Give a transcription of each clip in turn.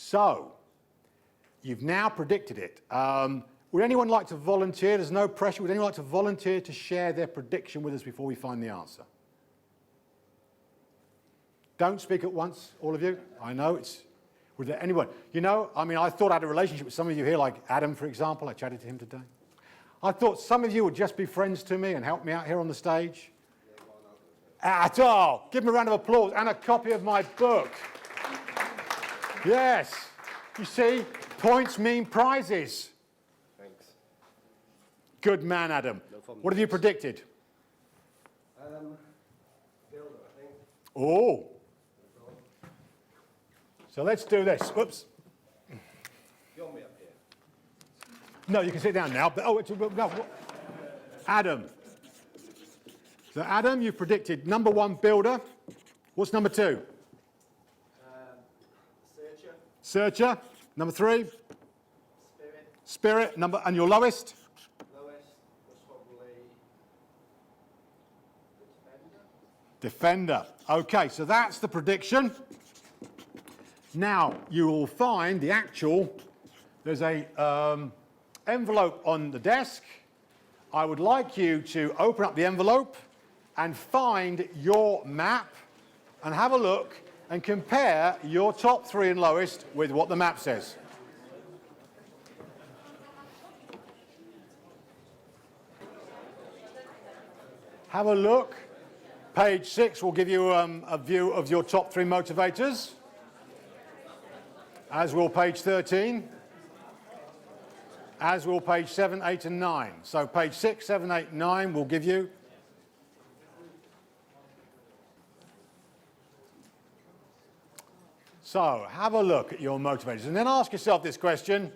So, you've now predicted it. Would anyone like to volunteer? There's no pressure. Would anyone like to volunteer to share their prediction with us before we find the answer? Don't speak at once, all of you. I know it's... Would there anyone? You know, I mean, I thought I had a relationship with some of you here, like Adam, for example. I chatted to him today. I thought some of you would just be friends to me and help me out here on the stage. At all. Give them a round of applause and a copy of my book. Yes. You see, points mean prizes. Thanks. Good man, Adam. No problem. What have you predicted? Builder, I think. Oh. So let's do this. Whoops. You want me up here? No, you can sit down now. But, no. Adam. So Adam, you've predicted number 1, builder. What's number 2? Searcher. Searcher. Number 3? Spirit. Spirit. And your lowest? Lowest was probably Defender. Okay, so that's the prediction. Now, you will find the actual, there's a envelope on the desk. I would like you to open up the envelope and find your map and have a look and compare your top 3 and lowest with what the map says. Have a look. Page 6 will give you a view of your top 3 motivators, as will page 13, as will page 7, 8 and 9. So page 6, 7, 8, 9 will give you So have a look at your motivators and then ask yourself this question: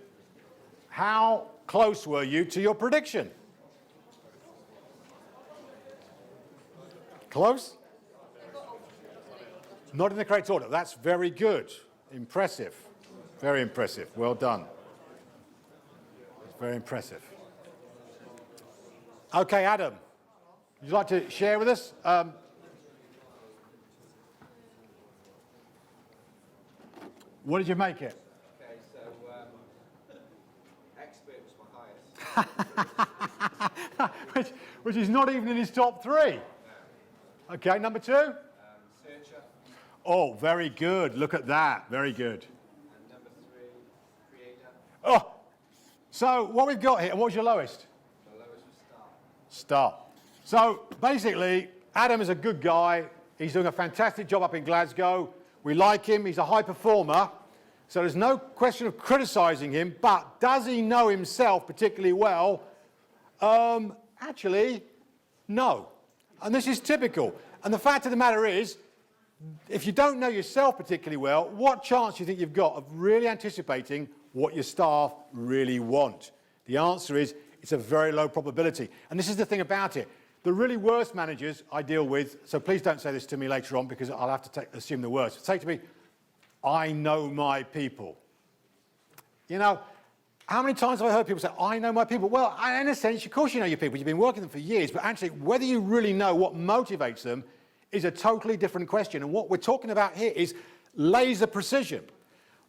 how close were you to your prediction? Close? Not in the correct order. That's very good. Impressive. Very impressive. Well done. It's very impressive. Okay, Adam, would you like to share with us? What did you make it? Okay, so expert was my highest. which is not even in his top 3. No. Okay, number 2? Searcher. Oh, very good. Look at that. Very good. And number 3, creator. Oh, so what we've got here, what was your lowest? The lowest was Star. So basically, Adam is a good guy. He's doing a fantastic job up in Glasgow. We like him. He's a high performer. So there's no question of criticising him. But does he know himself particularly well? Actually, no. And this is typical. And the fact of the matter is, if you don't know yourself particularly well, what chance do you think you've got of really anticipating what your staff really want? The answer is, it's a very low probability. And this is the thing about it. The really worst managers I deal with, so please don't say this to me later on because I'll have to assume the worst. Say to me, I know my people. You know, how many times have I heard people say, I know my people? Well, in a sense, of course you know your people. You've been working with them for years, but actually whether you really know what motivates them is a totally different question. And what we're talking about here is laser precision.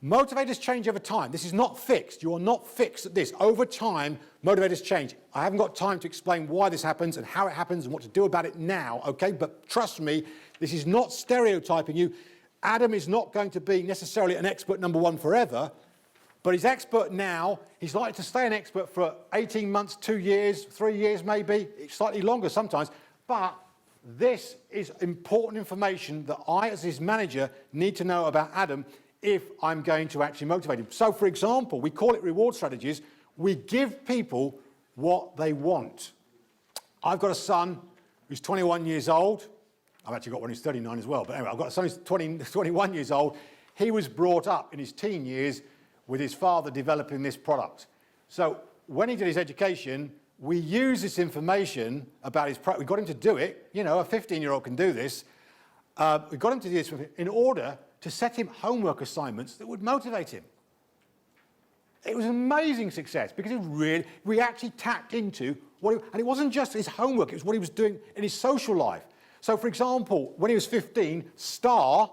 Motivators change over time. This is not fixed. You are not fixed at this. Over time, motivators change. I haven't got time to explain why this happens and how it happens and what to do about it now, okay? But trust me, this is not stereotyping you. Adam is not going to be necessarily an expert number 1 forever, but he's expert now. He's likely to stay an expert for 18 months, 2 years, 3 years maybe, slightly longer sometimes. But this is important information that I, as his manager, need to know about Adam if I'm going to actually motivate him. So, for example, we call it reward strategies. We give people what they want. I've got a son who's 21 years old. I've actually got one who's 39 as well. But anyway, I've got a son who's 21 years old. He was brought up in his teen years with his father developing this product. So when he did his education, we use this information about his product. We got him to do it. You know, a 15-year-old can do this. We got him to do this in order to set him homework assignments that would motivate him. It was an amazing success because we actually tapped into and it wasn't just his homework, it was what he was doing in his social life. So, for example, when he was 15, Star,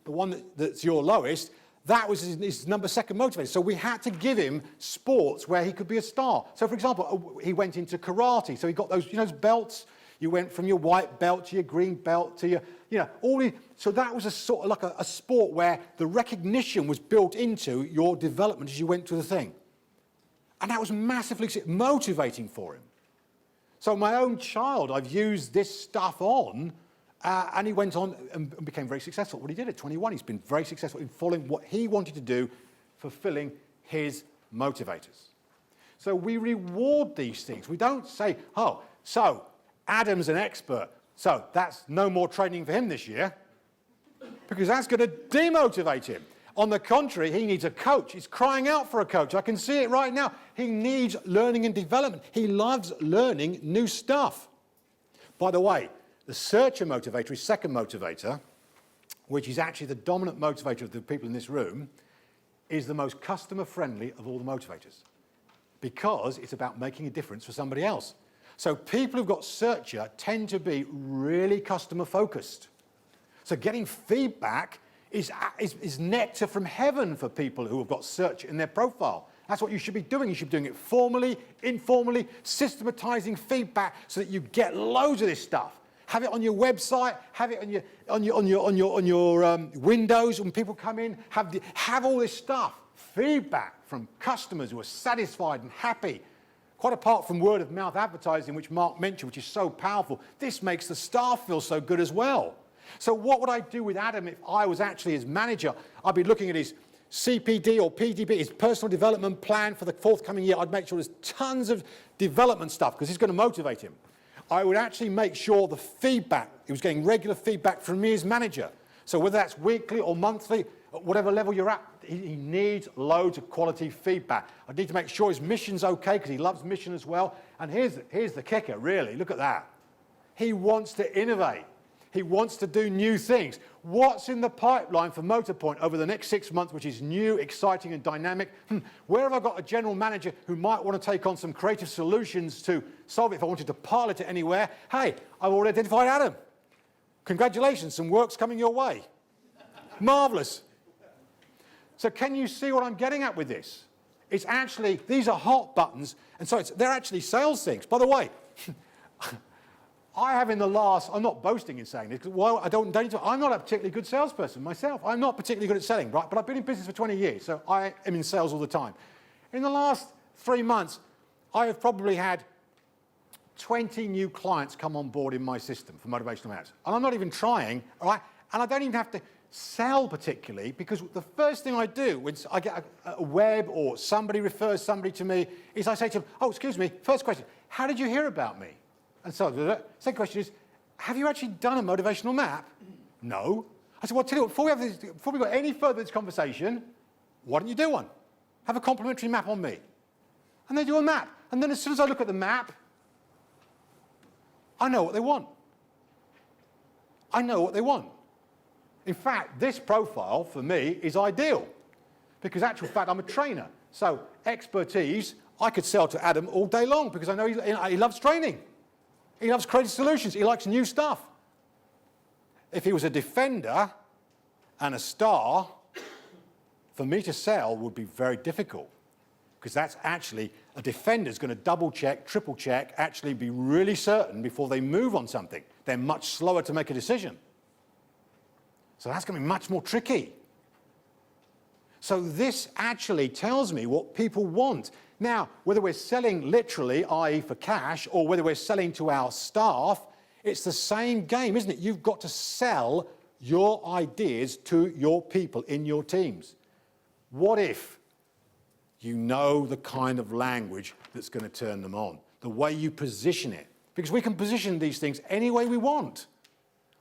the one that's your lowest, That was his second motivator. So we had to give him sports where he could be a star. So, for example, he went into karate. So he got those, those belts. You went from your white belt to your green belt to your, so that was a sort of like a sport where the recognition was built into your development as you went through the thing. And that was massively motivating for him. So my own child, I've used this stuff on, and he went on and became very successful. What he did at 21, he's been very successful in following what he wanted to do, fulfilling his motivators. So we reward these things. We don't say, oh, so Adam's an expert, so that's no more training for him this year, because that's going to demotivate him. On the contrary, he needs a coach. He's crying out for a coach. I can see it right now. He needs learning and development. He loves learning new stuff. By the way, the searcher motivator, his second motivator, which is actually the dominant motivator of the people in this room, is the most customer-friendly of all the motivators, because it's about making a difference for somebody else. So people who've got searcher tend to be really customer-focused. So getting feedback is nectar from heaven for people who have got search in their profile. That's what you should be doing. You should be doing it formally, informally, systematizing feedback so that you get loads of this stuff. Have it on your website, have it on your windows when people come in, have all this stuff. Feedback from customers who are satisfied and happy. Quite apart from word of mouth advertising, which Mark mentioned, which is so powerful, this makes the staff feel so good as well. So what would I do with Adam if I was actually his manager? I'd be looking at his CPD or PDB, his personal development plan for the forthcoming year. I'd make sure there's tons of development stuff because it's going to motivate him. I would actually make sure the feedback, he was getting regular feedback from me as manager. So whether that's weekly or monthly, at whatever level you're at, he needs loads of quality feedback. I need to make sure his mission's okay because he loves mission as well. And here's the kicker, really. Look at that. He wants to innovate. He wants to do new things. What's in the pipeline for Motorpoint over the next 6 months, which is new, exciting, and dynamic? Where have I got a general manager who might want to take on some creative solutions to solve it if I wanted to pilot it anywhere? Hey, I've already identified Adam. Congratulations, some work's coming your way. Marvelous. So can you see what I'm getting at with this? It's actually, these are hot buttons, and so they're actually sales things. By the way, I have in the last, I'm not boasting in saying this, well, I'm not a particularly good salesperson myself. I'm not particularly good at selling, right? But I've been in business for 20 years, so I am in sales all the time. In the last 3 months, I have probably had 20 new clients come on board in my system for Motivational Matters. And I'm not even trying, all right? And I don't even have to sell particularly, because the first thing I do when I get a web or somebody refers somebody to me is I say to them, oh, excuse me, first question, how did you hear about me? And so the second question is, have you actually done a motivational map? No. I said, well, tell you what, before we go any further in this conversation, why don't you do one? Have a complimentary map on me. And they do a map. And then as soon as I look at the map, I know what they want. I know what they want. In fact, this profile for me is ideal because actual fact, I'm a trainer. So expertise, I could sell to Adam all day long because I know he loves training. He loves creative solutions. He likes new stuff. If he was a defender and a star, for me to sell would be very difficult because that's actually, a defender's going to double check, triple check, actually be really certain before they move on something. They're much slower to make a decision. So that's going to be much more tricky. So this actually tells me what people want. Now, whether we're selling literally, i.e. for cash, or whether we're selling to our staff, it's the same game, isn't it? You've got to sell your ideas to your people in your teams. What if you know the kind of language that's going to turn them on, the way you position it? Because we can position these things any way we want.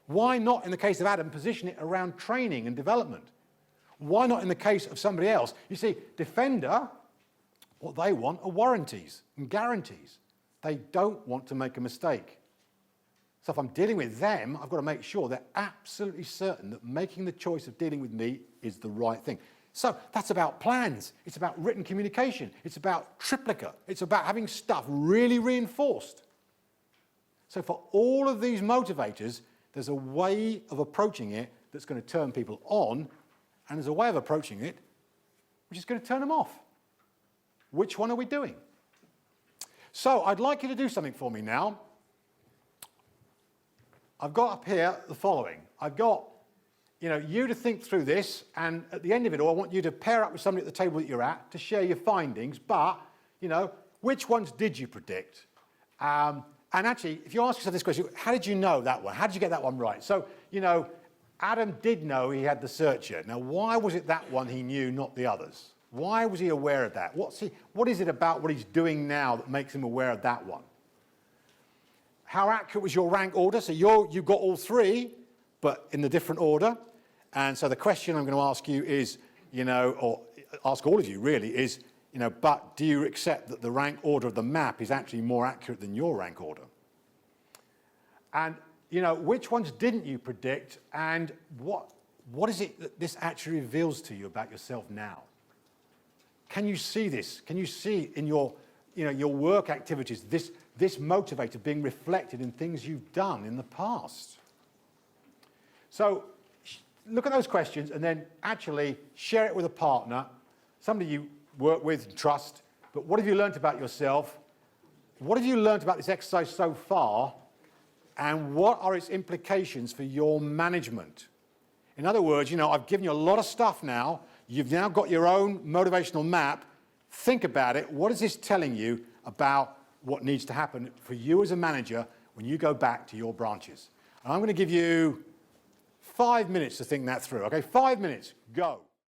Why not, in the case of Adam, position it around training and development? Why not in the case of somebody else? You see, Defender, what they want are warranties and guarantees. They don't want to make a mistake. So if I'm dealing with them, I've got to make sure they're absolutely certain that making the choice of dealing with me is the right thing. So that's about plans. It's about written communication. It's about triplicate. It's about having stuff really reinforced. So for all of these motivators, there's a way of approaching it that's going to turn people on and there's a way of approaching it which is going to turn them off. Which one are we doing? So I'd like you to do something for me now. I've got up here the following. I've got, you to think through this, and at the end of it all, I want you to pair up with somebody at the table that you're at to share your findings, but, which ones did you predict? And actually, if you ask yourself this question, how did you know that one? How did you get that one right? So, Adam did know he had the searcher. Now, why was it that one he knew, not the others? Why was he aware of that? What is it about what he's doing now that makes him aware of that one? How accurate was your rank order? So you got all three, but in the different order. And so the question I'm going to ask you is, or ask all of you really, is, but do you accept that the rank order of the map is actually more accurate than your rank order? And, which ones didn't you predict, and what is it that this actually reveals to you about yourself now? Can you see this? Can you see in your work activities this motivator being reflected in things you've done in the past? So look at those questions and then actually share it with a partner, somebody you work with and trust. But what have you learned about yourself? What have you learned about this exercise so far? And what are its implications for your management? In other words, I've given you a lot of stuff now. You've now got your own motivational map. Think about it. What is this telling you about what needs to happen for you as a manager when you go back to your branches? And I'm going to give you 5 minutes to think that through. Okay, 5 minutes. Go.